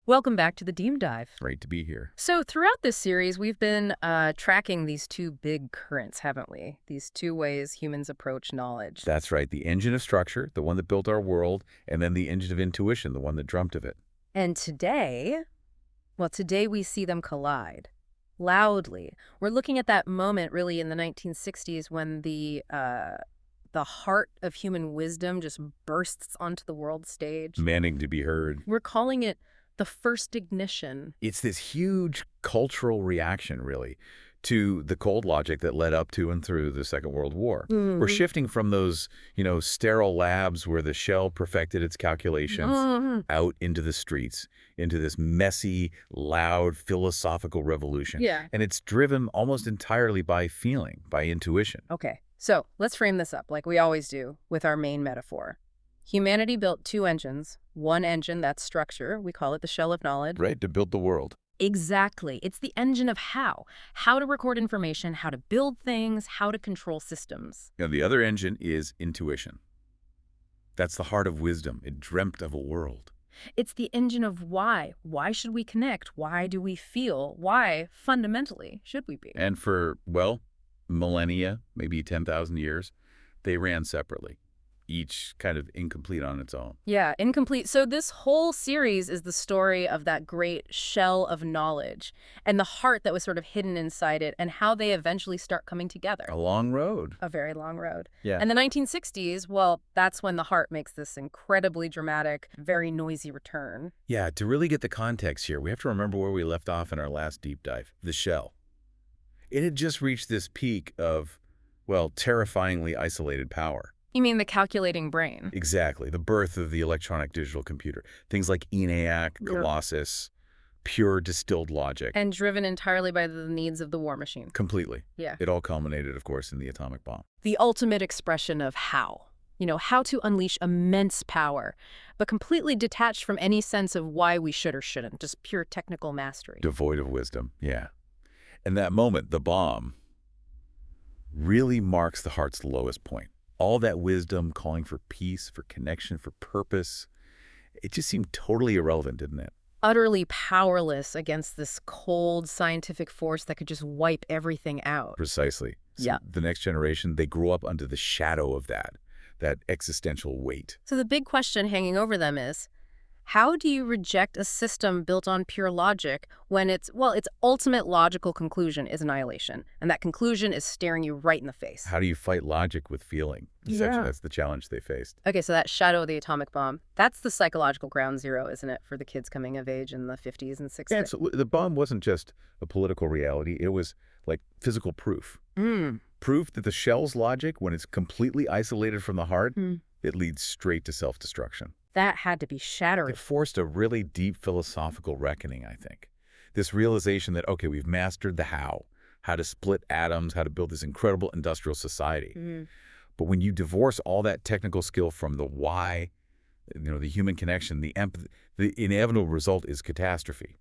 Welcome back to the Deep Dive. Great to be here. So throughout this series, we've been tracking these two big currents, haven't we? These two ways humans approach knowledge. That's right. The engine of structure, the one that built our world, and then the engine of intuition, the one that dreamt of it. And today we see them collide loudly. We're looking at that moment really in the 1960s when the heart of human wisdom just bursts onto the world stage. Demanding to be heard. We're calling it the first ignition. It's this huge cultural reaction, really, to the cold logic that led up to and through the Second World War. Mm-hmm. We're shifting from those, sterile labs where the shell perfected its calculations out into the streets, into this messy, loud, philosophical revolution. Yeah. And it's driven almost entirely by feeling, by intuition. Okay, so let's frame this up like we always do with our main metaphor. Humanity built two engines. One engine, that's structure. We call it the shell of knowledge. Right, to build the world. Exactly. It's the engine of how to record information, how to build things, how to control systems. The other engine is intuition. That's the heart of wisdom. It dreamt of a world. It's the engine of why. Why should we connect? Why do we feel? Why, fundamentally, should we be? And for, millennia, maybe 10,000 years, they ran separately, each kind of incomplete on its own. Yeah, incomplete. So this whole series is the story of that great shell of knowledge and the heart that was sort of hidden inside it and how they eventually start coming together. A long road. A very long road. Yeah. And the 1960s, well, that's when the heart makes this incredibly dramatic, very noisy return. Yeah, to really get the context here, we have to remember where we left off in our last deep dive, the shell. It had just reached this peak of, terrifyingly isolated power. You mean the calculating brain? Exactly. The birth of the electronic digital computer. Things like ENIAC, Colossus, pure distilled logic. And driven entirely by the needs of the war machine. Completely. Yeah. It all culminated, of course, in the atomic bomb. The ultimate expression of how. How to unleash immense power, but completely detached from any sense of why we should or shouldn't, just pure technical mastery. Devoid of wisdom, yeah. And that moment, the bomb, really marks the heart's lowest point. All that wisdom calling for peace, for connection, for purpose, it just seemed totally irrelevant, didn't it? Utterly powerless against this cold scientific force that could just wipe everything out. Precisely. So yeah. The next generation, they grew up under the shadow of that existential weight. So the big question hanging over them is, how do you reject a system built on pure logic when its ultimate logical conclusion is annihilation, and that conclusion is staring you right in the face? How do you fight logic with feeling? Essentially, that's the challenge they faced. Okay, so that shadow of the atomic bomb, that's the psychological ground zero, isn't it, for the kids coming of age in the 50s and 60s? Yeah, so the bomb wasn't just a political reality. It was like physical proof. Proof that the shell's logic, when it's completely isolated from the heart, it leads straight to self-destruction. That had to be shattering. It forced a really deep philosophical reckoning, I think. This realization that, okay, we've mastered the how to split atoms, how to build this incredible industrial society. But when you divorce all that technical skill from the why, the human connection, the empathy, the inevitable result is catastrophe.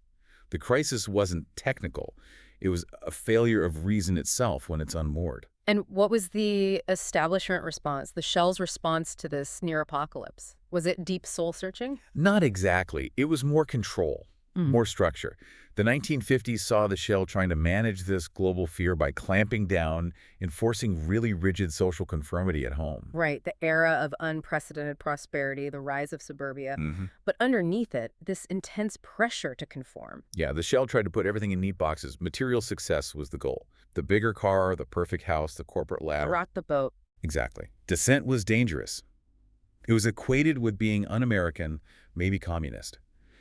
The crisis wasn't technical. It was a failure of reason itself when it's unmoored. And what was the establishment response, the shell's response to this near apocalypse? Was it deep soul searching? Not exactly. It was more control, more structure. The 1950s saw the shell trying to manage this global fear by clamping down, enforcing really rigid social conformity at home. Right, the era of unprecedented prosperity, the rise of suburbia. But underneath it, this intense pressure to conform. Yeah, the shell tried to put everything in neat boxes. Material success was the goal. The bigger car, the perfect house, the corporate ladder. Rock the boat. Exactly. Dissent was dangerous. It was equated with being un-American, maybe communist.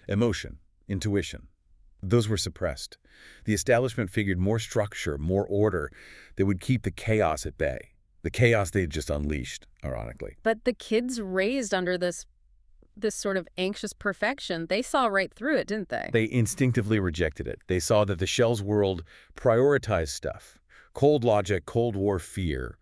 Emotion, intuition, those were suppressed. The establishment figured more structure, more order that would keep the chaos at bay. The chaos they had just unleashed, ironically. But the kids raised under this sort of anxious perfection, they saw right through it, didn't they? They instinctively rejected it. They saw that the shell's world prioritized stuff. Cold logic, Cold War fear,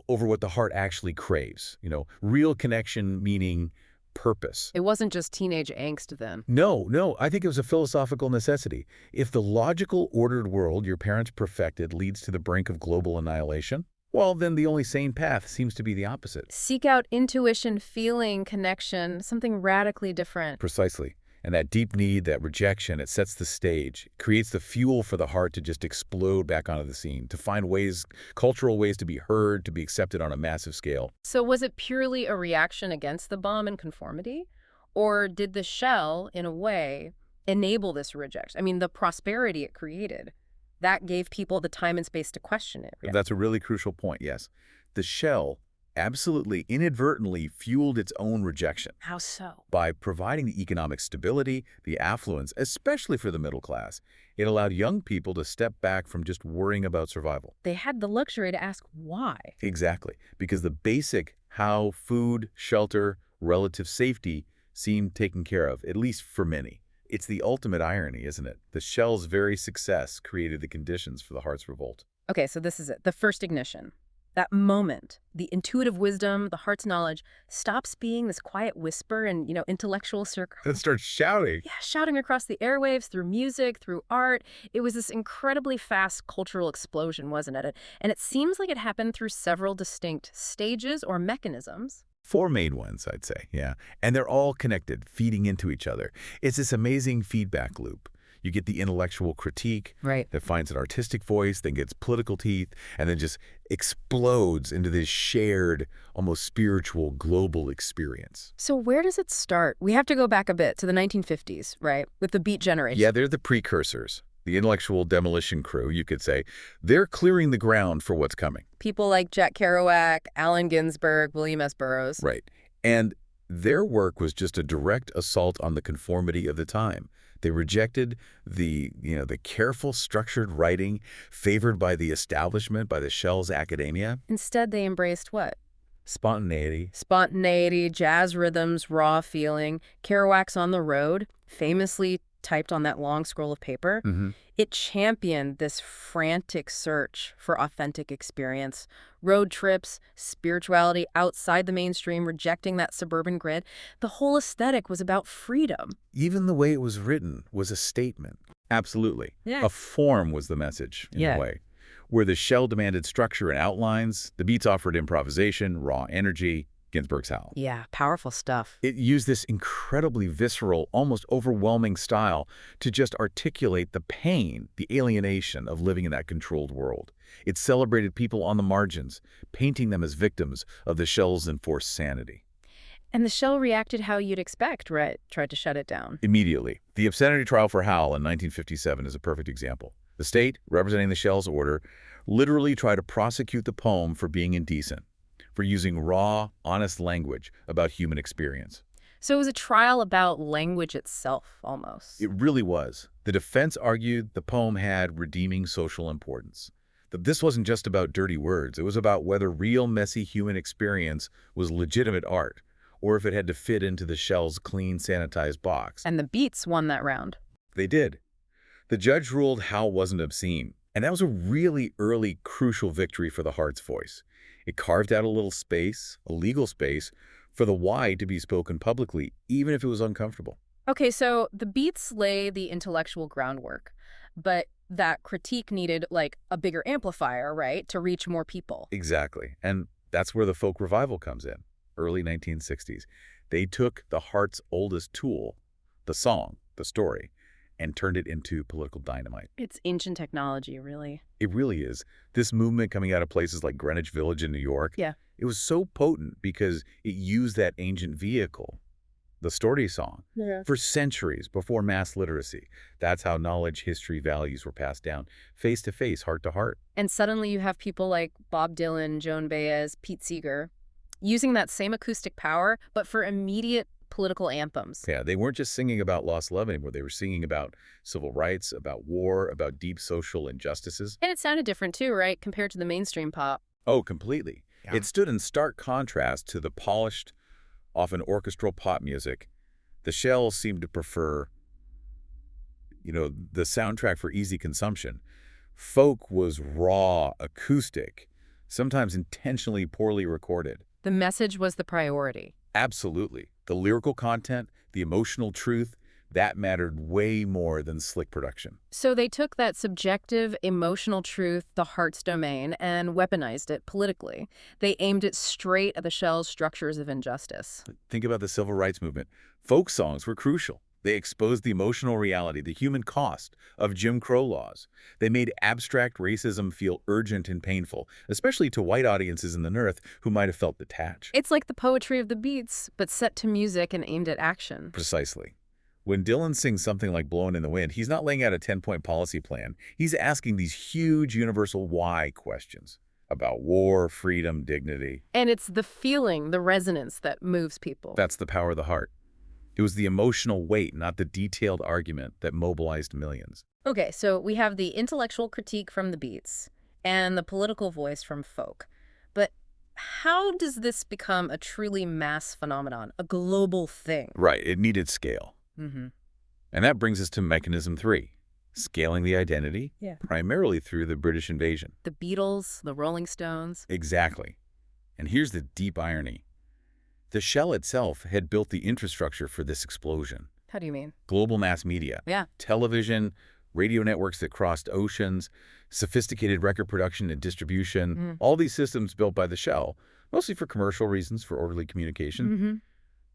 over what the heart actually craves. Real connection meaning purpose. It wasn't just teenage angst then. No, I think it was a philosophical necessity. If the logical, ordered world your parents perfected leads to the brink of global annihilation, well, then the only sane path seems to be the opposite. Seek out intuition, feeling, connection, something radically different. Precisely. And that deep need, that rejection, it sets the stage, creates the fuel for the heart to just explode back onto the scene, to find ways, cultural ways to be heard, to be accepted on a massive scale. So was it purely a reaction against the bomb and conformity? Or did the shell, in a way, enable this rejection? I mean, the prosperity it created, that gave people the time and space to question it. Yeah. That's a really crucial point, yes. The shell absolutely inadvertently fueled its own rejection. How so? By providing the economic stability, the affluence, especially for the middle class, it allowed young people to step back from just worrying about survival. They had the luxury to ask why. Exactly, because the basic how food, shelter, relative safety seemed taken care of, at least for many. It's the ultimate irony, isn't it? The shell's very success created the conditions for the heart's revolt. Okay, so this is it. The first ignition. That moment, the intuitive wisdom, the heart's knowledge, stops being this quiet whisper in, intellectual circles. It starts shouting. Yeah, shouting across the airwaves, through music, through art. It was this incredibly fast cultural explosion, wasn't it? And it seems like it happened through several distinct stages or mechanisms. 4 main ones, I'd say, yeah. And they're all connected, feeding into each other. It's this amazing feedback loop. You get the intellectual critique Right. that finds an artistic voice, then gets political teeth, and then just explodes into this shared, almost spiritual, global experience. So where does it start? We have to go back a bit to the 1950s, right? With the Beat generation. Yeah, they're the precursors. The intellectual demolition crew, you could say. They're clearing the ground for what's coming. People like Jack Kerouac, Allen Ginsberg, William S. Burroughs. Right. And their work was just a direct assault on the conformity of the time. They rejected the careful, structured writing favored by the establishment, by the shell's academia. Instead, they embraced what? Spontaneity. Spontaneity, jazz rhythms, raw feeling. Kerouac's On the Road, famously typed on that long scroll of paper. It championed this frantic search for authentic experience. Road trips, spirituality outside the mainstream, rejecting that suburban grid. The whole aesthetic was about freedom. Even the way it was written was a statement. Absolutely. Yeah. A form was the message, in a way. Where the shell demanded structure and outlines, the beats offered improvisation, raw energy, Ginsberg's howl. Yeah, powerful stuff. It used this incredibly visceral, almost overwhelming style to just articulate the pain, the alienation of living in that controlled world. It celebrated people on the margins, painting them as victims of the shell's enforced sanity. And the shell reacted how you'd expect, right? Tried to shut it down. Immediately. The obscenity trial for Howl in 1957 is a perfect example. The state, representing the shell's order, literally tried to prosecute the poem for being indecent, for using raw, honest language about human experience. So it was a trial about language itself, almost. It really was. The defense argued the poem had redeeming social importance. That this wasn't just about dirty words. It was about whether real, messy human experience was legitimate art, or if it had to fit into the shell's clean, sanitized box. And the Beats won that round. They did. The judge ruled Howl wasn't obscene, and that was a really early, crucial victory for the heart's voice. It carved out a little space, a legal space, for the why to be spoken publicly, even if it was uncomfortable. Okay, so the Beats lay the intellectual groundwork, but that critique needed, like, a bigger amplifier, right, to reach more people. Exactly. And that's where the folk revival comes in, early 1960s. They took the heart's oldest tool, the song, the story, and turned it into political dynamite. It's ancient technology, really. It really is. This movement coming out of places like Greenwich Village in New York, Yeah. it was so potent because it used that ancient vehicle, the story song, for centuries before mass literacy. That's how knowledge, history, values were passed down, face to face, heart to heart. And suddenly you have people like Bob Dylan, Joan Baez, Pete Seeger, using that same acoustic power, but for immediate political anthems. Yeah, they weren't just singing about lost love anymore. They were singing about civil rights, about war, about deep social injustices. And it sounded different too, right, compared to the mainstream pop. Oh, completely. Yeah. It stood in stark contrast to the polished, often orchestral pop music. The Shell seemed to prefer, the soundtrack for easy consumption. Folk was raw, acoustic, sometimes intentionally poorly recorded. The message was the priority. Absolutely. The lyrical content, the emotional truth, that mattered way more than slick production. So they took that subjective, emotional truth, the heart's domain, and weaponized it politically. They aimed it straight at the shell's structures of injustice. Think about the civil rights movement. Folk songs were crucial. They exposed the emotional reality, the human cost of Jim Crow laws. They made abstract racism feel urgent and painful, especially to white audiences in the North who might have felt detached. It's like the poetry of the beats, but set to music and aimed at action. Precisely. When Dylan sings something like Blowin' in the Wind, he's not laying out a 10-point policy plan. He's asking these huge universal why questions about war, freedom, dignity. And it's the feeling, the resonance that moves people. That's the power of the heart. It was the emotional weight, not the detailed argument, that mobilized millions. Okay, so we have the intellectual critique from the beats and the political voice from folk. But how does this become a truly mass phenomenon, a global thing? Right, it needed scale. Mm-hmm. And that brings us to mechanism 3, scaling the identity, Yeah. primarily through the British invasion. The Beatles, the Rolling Stones. Exactly. And here's the deep irony. The shell itself had built the infrastructure for this explosion. How do you mean? Global mass media, Yeah. television, radio networks that crossed oceans, sophisticated record production and distribution, all these systems built by the shell, mostly for commercial reasons, for orderly communication. Mm-hmm.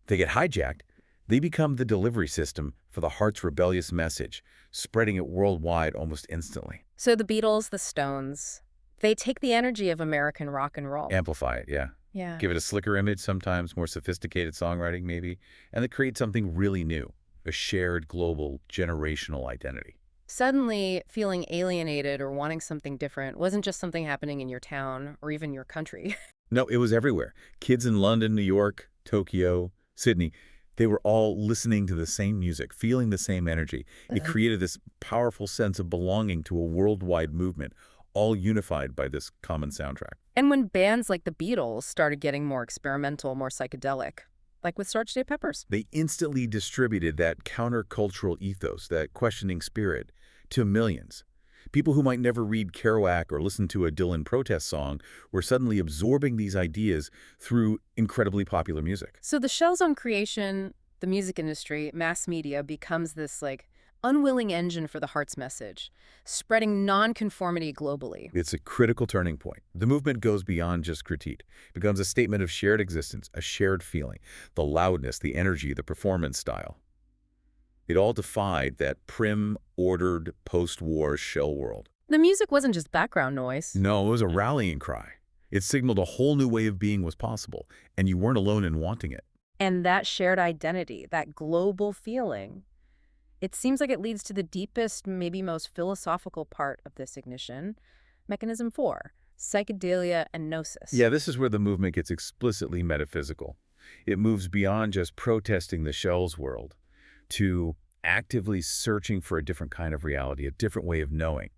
They get hijacked. They become the delivery system for the heart's rebellious message, spreading it worldwide almost instantly. So the Beatles, the Stones, they take the energy of American rock and roll. Amplify it, yeah. Yeah. Give it a slicker image sometimes, more sophisticated songwriting maybe, and they create something really new, a shared global generational identity. Suddenly, feeling alienated or wanting something different wasn't just something happening in your town or even your country. No, it was everywhere. Kids in London, New York, Tokyo, Sydney, they were all listening to the same music, feeling the same energy. It created this powerful sense of belonging to a worldwide movement, all unified by this common soundtrack. And when bands like the Beatles started getting more experimental, more psychedelic, like with Sgt. Pepper's. They instantly distributed that countercultural ethos, that questioning spirit, to millions. People who might never read Kerouac or listen to a Dylan protest song were suddenly absorbing these ideas through incredibly popular music. So the shells on creation, the music industry, mass media becomes this unwilling engine for the heart's message, spreading nonconformity globally. It's a critical turning point. The movement goes beyond just critique. It becomes a statement of shared existence, a shared feeling, the loudness, the energy, the performance style. It all defied that prim, ordered, post-war shell world. The music wasn't just background noise. No, it was a rallying cry. It signaled a whole new way of being was possible, and you weren't alone in wanting it. And that shared identity, that global feeling, it seems like it leads to the deepest, maybe most philosophical part of this ignition, mechanism 4, psychedelia and gnosis. Yeah, this is where the movement gets explicitly metaphysical. It moves beyond just protesting the shell's world to actively searching for a different kind of reality, a different way of knowing,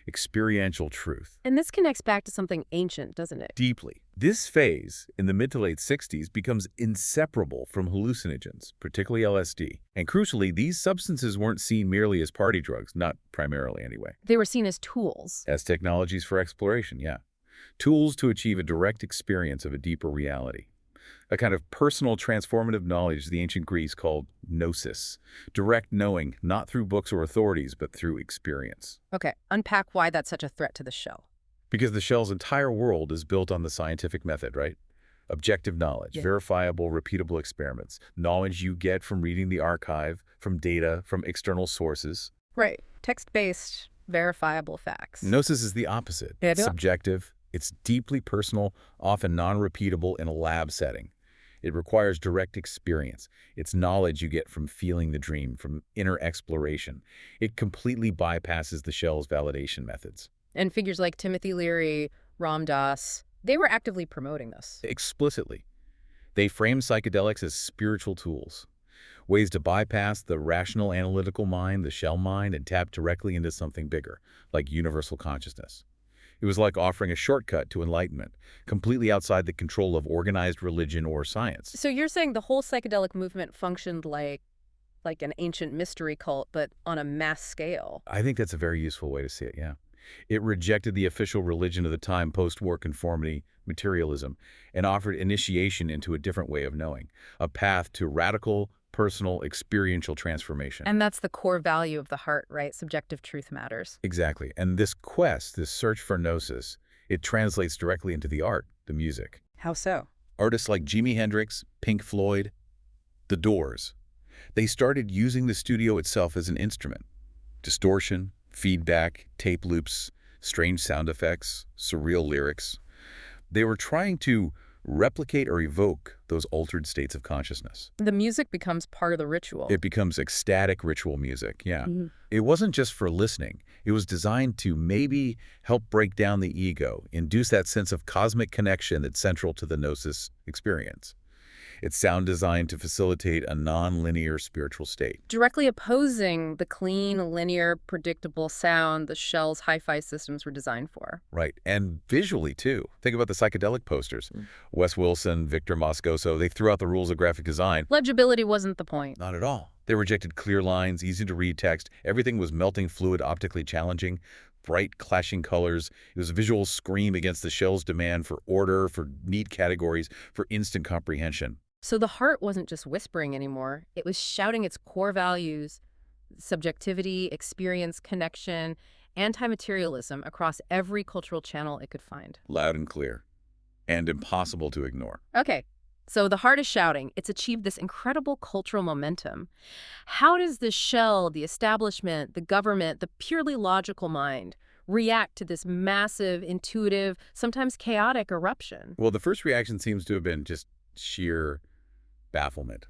experiential truth. And this connects back to something ancient, doesn't it? Deeply. This phase, in the mid to late 60s, becomes inseparable from hallucinogens, particularly LSD. And crucially, these substances weren't seen merely as party drugs, not primarily anyway. They were seen as tools. As technologies for exploration, yeah. Tools to achieve a direct experience of a deeper reality. A kind of personal transformative knowledge the ancient Greeks called gnosis. Direct knowing, not through books or authorities, but through experience. Okay, unpack why that's such a threat to the shell. Because the shell's entire world is built on the scientific method, right? Objective knowledge, verifiable, repeatable experiments, knowledge you get from reading the archive, from data, from external sources. Right. Text-based, verifiable facts. Gnosis is the opposite. It's subjective. It's deeply personal, often non-repeatable in a lab setting. It requires direct experience. It's knowledge you get from feeling the dream, from inner exploration. It completely bypasses the shell's validation methods. And figures like Timothy Leary, Ram Dass, they were actively promoting this. Explicitly. They frame psychedelics as spiritual tools, ways to bypass the rational analytical mind, the shell mind, and tap directly into something bigger, like universal consciousness. It was like offering a shortcut to enlightenment, completely outside the control of organized religion or science. So you're saying the whole psychedelic movement functioned like an ancient mystery cult, but on a mass scale? I think that's a very useful way to see it, yeah. It rejected the official religion of the time, post-war conformity, materialism, and offered initiation into a different way of knowing, a path to radical, personal, experiential transformation. And that's the core value of the heart, right? Subjective truth matters. Exactly. And this quest, this search for gnosis, it translates directly into the art, the music. How so? Artists like Jimi Hendrix, Pink Floyd, The Doors. They started using the studio itself as an instrument. Distortion, feedback, tape loops, strange sound effects, surreal lyrics. They were trying to replicate or evoke those altered states of consciousness. The music becomes part of the ritual. It becomes ecstatic ritual music, yeah. Mhm. It wasn't just for listening. It was designed to maybe help break down the ego, induce that sense of cosmic connection that's central to the Gnosis experience. It's sound designed to facilitate a non-linear spiritual state. Directly opposing the clean, linear, predictable sound the shell's hi-fi systems were designed for. Right, and visually, too. Think about the psychedelic posters. Wes Wilson, Victor Moscoso, they threw out the rules of graphic design. Legibility wasn't the point. Not at all. They rejected clear lines, easy-to-read text. Everything was melting fluid, optically challenging, bright, clashing colors. It was a visual scream against the shell's demand for order, for neat categories, for instant comprehension. So the heart wasn't just whispering anymore. It was shouting its core values: subjectivity, experience, connection, anti-materialism across every cultural channel it could find. Loud and clear, and impossible to ignore. Okay, so the heart is shouting. It's achieved this incredible cultural momentum. How does the shell, the establishment, the government, the purely logical mind react to this massive, intuitive, sometimes chaotic eruption? Well, the first reaction seems to have been just sheer bafflement,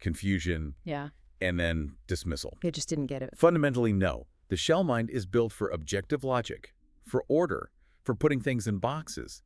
confusion, Yeah, and then dismissal. they just didn't get it. Fundamentally, no. The shell mind is built for objective logic, for order, for putting things in boxes.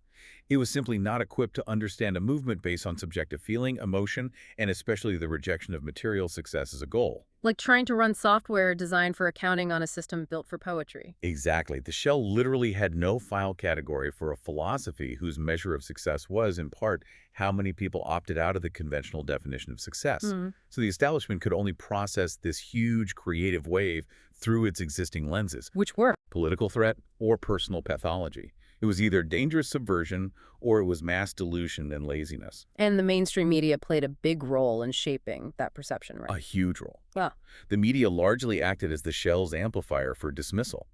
It was simply not equipped to understand a movement based on subjective feeling, emotion, and especially the rejection of material success as a goal. Like trying to run software designed for accounting on a system built for poetry. Exactly. The shell literally had no file category for a philosophy whose measure of success was, in part, how many people opted out of the conventional definition of success. So the establishment could only process this huge creative wave through its existing lenses: Which were? political threat or personal pathology. It was either dangerous subversion or it was mass delusion and laziness. And the mainstream media played a big role in shaping that perception, right? A huge role. Yeah. The media largely acted as the shell's amplifier for dismissal.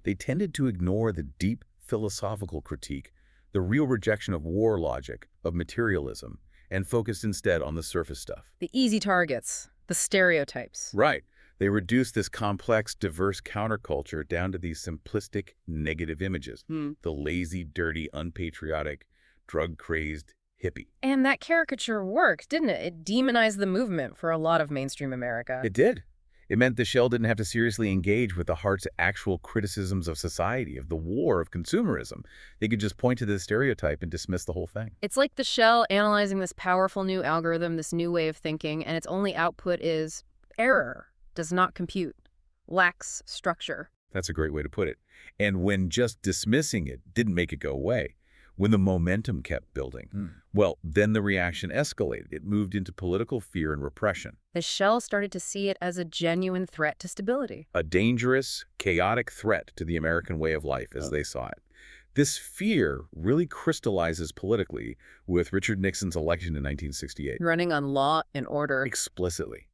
They tended to ignore the deep philosophical critique, the real rejection of war logic, of materialism, and focused instead on the surface stuff. The easy targets, the stereotypes. Right. They reduced this complex, diverse counterculture down to these simplistic, negative images. The lazy, dirty, unpatriotic, drug-crazed hippie. And that caricature worked, didn't it? It demonized the movement for a lot of mainstream America. It did. It meant the shell didn't have to seriously engage with the heart's actual criticisms of society, of the war, of consumerism. They could just point to the stereotype and dismiss the whole thing. It's like the shell analyzing this powerful new algorithm, this new way of thinking, and its only output is error, does not compute, lacks structure. That's a great way to put it. And when just dismissing it didn't make it go away, when the momentum kept building, well, then the reaction escalated. It moved into political fear and repression. The shell started to see it as a genuine threat to stability. A dangerous, chaotic threat to the American way of life as they saw it. This fear really crystallizes politically with Richard Nixon's election in 1968. Running on law and order. Explicitly.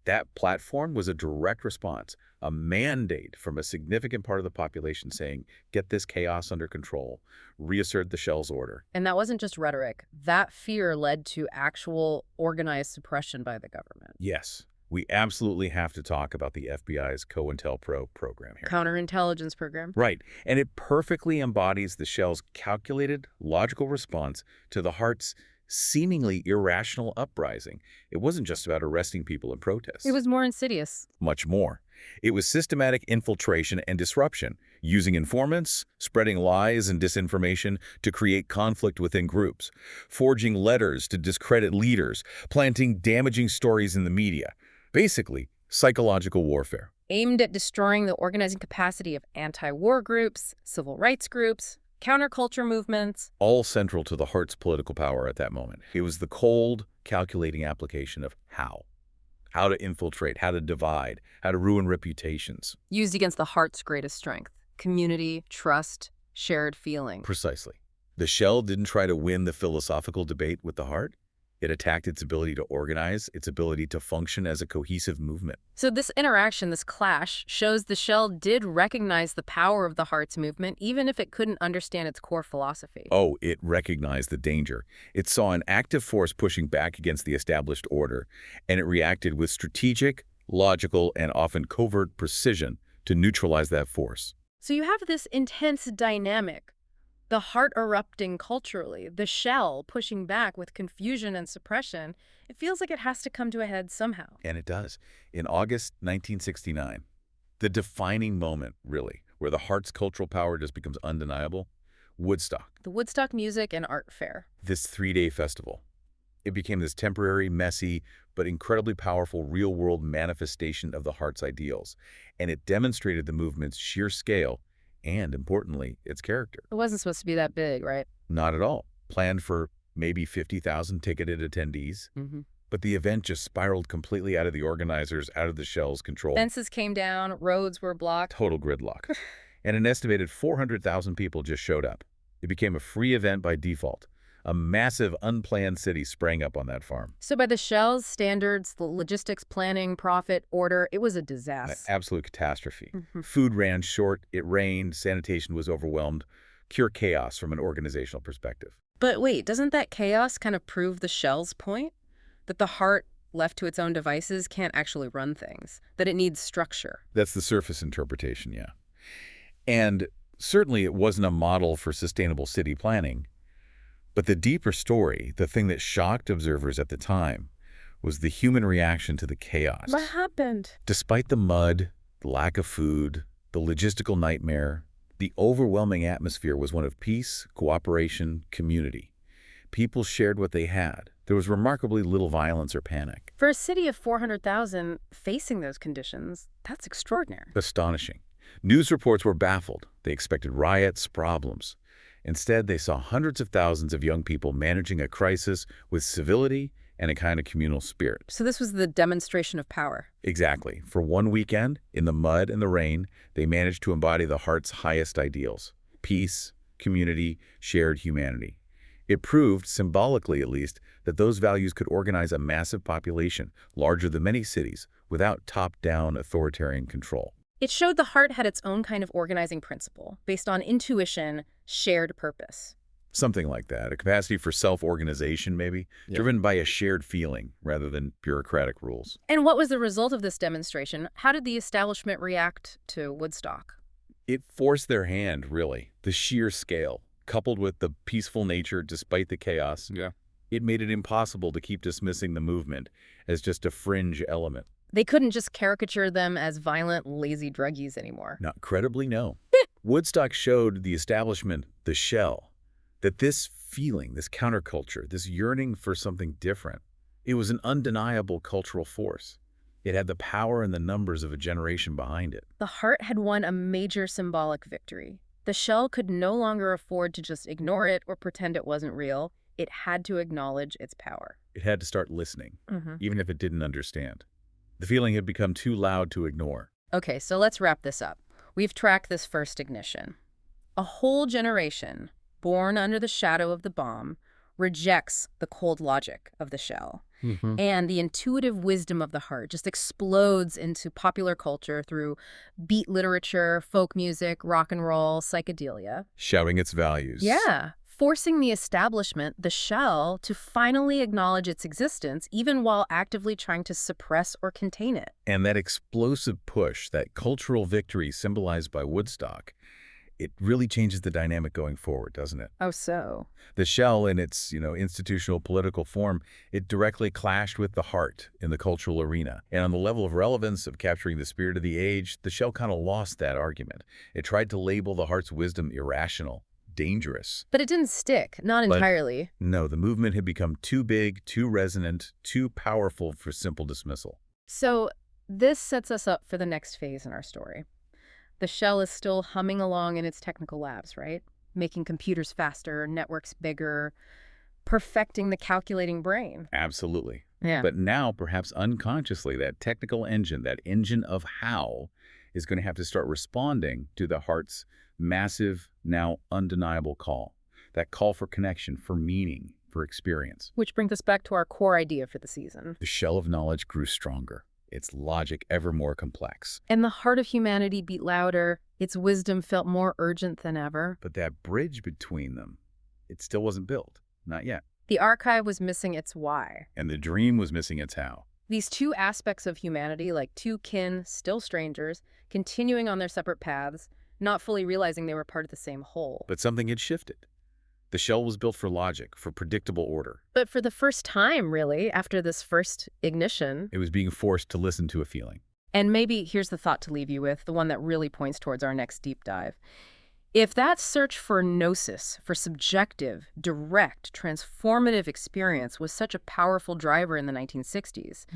That platform was a direct response, a mandate from a significant part of the population saying, get this chaos under control, reassert the shell's order. And that wasn't just rhetoric. That fear led to actual organized suppression by the government. Yes, we absolutely have to talk about the FBI's COINTELPRO program here. Counterintelligence program. Right, and it perfectly embodies the shell's calculated, logical response to the heart's seemingly irrational uprising. It wasn't just about arresting people in protests. It was more insidious. Much more. It was systematic infiltration and disruption, using informants, spreading lies and disinformation to create conflict within groups, forging letters to discredit leaders, planting damaging stories in the media. Basically, psychological warfare. Aimed at destroying the organizing capacity of anti-war groups, civil rights groups, counterculture movements. All central to the heart's political power at that moment. It was the cold, calculating application of how. How to infiltrate, how to divide, how to ruin reputations. Used against the heart's greatest strength: community, trust, shared feeling. Precisely. The shell didn't try to win the philosophical debate with the heart. It attacked its ability to organize, its ability to function as a cohesive movement. So this interaction, this clash, shows the shell did recognize the power of the heart's movement, even if it couldn't understand its core philosophy. Oh, it recognized the danger. It saw an active force pushing back against the established order, and it reacted with strategic, logical, and often covert precision to neutralize that force. So you have this intense dynamic. The heart erupting culturally, the shell pushing back with confusion and suppression. It feels like it has to come to a head somehow. And it does. In August 1969, the defining moment, really, where the heart's cultural power just becomes undeniable, Woodstock. The Woodstock Music and Art Fair. This three-day festival. It became this temporary, messy, but incredibly powerful real-world manifestation of the heart's ideals. And it demonstrated the movement's sheer scale and, importantly, its character. It wasn't supposed to be that big, right? Not at all. Planned for maybe 50,000 ticketed attendees. But the event just spiraled completely out of the organizers, out of the shell's control. Fences came down, roads were blocked. Total gridlock. And an estimated 400,000 people just showed up. It became a free event by default. A massive, unplanned city sprang up on that farm. So by the shell's standards, the logistics, planning, profit, order, it was a An disaster. absolute catastrophe. Food ran short, it rained, sanitation was overwhelmed. Pure chaos from an organizational perspective. But wait, doesn't that chaos kind of prove the shell's point? That the heart, left to its own devices, can't actually run things. That it needs structure. That's the surface interpretation, yeah. And certainly it wasn't a model for sustainable city planning. But the deeper story, the thing that shocked observers at the time, was the human reaction to the chaos. What happened? Despite the mud, the lack of food, the logistical nightmare, the overwhelming atmosphere was one of peace, cooperation, community. People shared what they had. There was remarkably little violence or panic. For a city of 400,000 facing those conditions, that's extraordinary. Astonishing. News reports were baffled. They expected riots, problems. Instead, they saw hundreds of thousands of young people managing a crisis with civility and a kind of communal spirit. So this was the demonstration of power. Exactly. For one weekend, in the mud and the rain, they managed to embody the heart's highest ideals: peace, community, shared humanity. It proved, symbolically at least, that those values could organize a massive population, larger than many cities, without top-down authoritarian control. It showed the heart had its own kind of organizing principle, based on intuition, shared purpose. Something like that. A capacity for self-organization, maybe, driven by a shared feeling rather than bureaucratic rules. And what was the result of this demonstration? How did the establishment react to Woodstock? It forced their hand, really. The sheer scale, coupled with the peaceful nature despite the chaos, it made it impossible to keep dismissing the movement as just a fringe element. They couldn't just caricature them as violent, lazy druggies anymore. Not credibly, no. Woodstock showed the establishment, the shell, that this feeling, this counterculture, this yearning for something different, it was an undeniable cultural force. It had the power and the numbers of a generation behind it. The heart had won a major symbolic victory. The shell could no longer afford to just ignore it or pretend it wasn't real. It had to acknowledge its power. It had to start listening, even if it didn't understand. The feeling had become too loud to ignore. Okay, so let's wrap this up. We've tracked this first ignition. A whole generation, born under the shadow of the bomb, rejects the cold logic of the shell. And the intuitive wisdom of the heart just explodes into popular culture through beat literature, folk music, rock and roll, psychedelia. Shouting its values. Yeah, forcing the establishment, the shell, to finally acknowledge its existence, even while actively trying to suppress or contain it. And that explosive push, that cultural victory symbolized by Woodstock, it really changes the dynamic going forward, doesn't it? Oh, so? The shell, in its, institutional political form, it directly clashed with the heart in the cultural arena. And on the level of relevance of capturing the spirit of the age, the shell kind of lost that argument. It tried to label the heart's wisdom irrational, dangerous. But it didn't stick, not entirely. No, the movement had become too big, too resonant, too powerful for simple dismissal. So this sets us up for the next phase in our story. The shell is still humming along in its technical labs, right? Making computers faster, networks bigger, perfecting the calculating brain. Absolutely. Yeah. But now, perhaps unconsciously, that technical engine, that engine of how, is going to have to start responding to the heart's massive, now undeniable call. That call for connection, for meaning. for experience. Which brings us back to our core idea for the season. The shell of knowledge grew stronger, its logic ever more complex. And the heart of humanity beat louder, its wisdom felt more urgent than ever. But that bridge between them, it still wasn't built. Not yet. The archive was missing its why. And the dream was missing its how. These two aspects of humanity, like two kin, still strangers, continuing on their separate paths, not fully realizing they were part of the same whole. But something had shifted. The shell was built for logic, for predictable order. But for the first time, really, after this first ignition. It was being forced to listen to a feeling. And maybe here's the thought to leave you with, the one that really points towards our next deep dive. If that search for gnosis, for subjective, direct, transformative experience was such a powerful driver in the 1960s,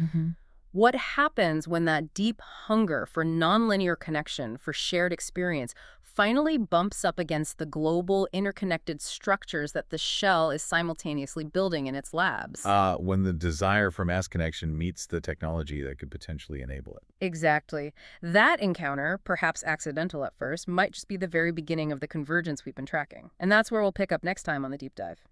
what happens when that deep hunger for nonlinear connection, for shared experience, finally bumps up against the global, interconnected structures that the shell is simultaneously building in its labs? When the desire for mass connection meets the technology that could potentially enable it. Exactly. That encounter, perhaps accidental at first, might just be the very beginning of the convergence we've been tracking. And that's where we'll pick up next time on the Deep Dive.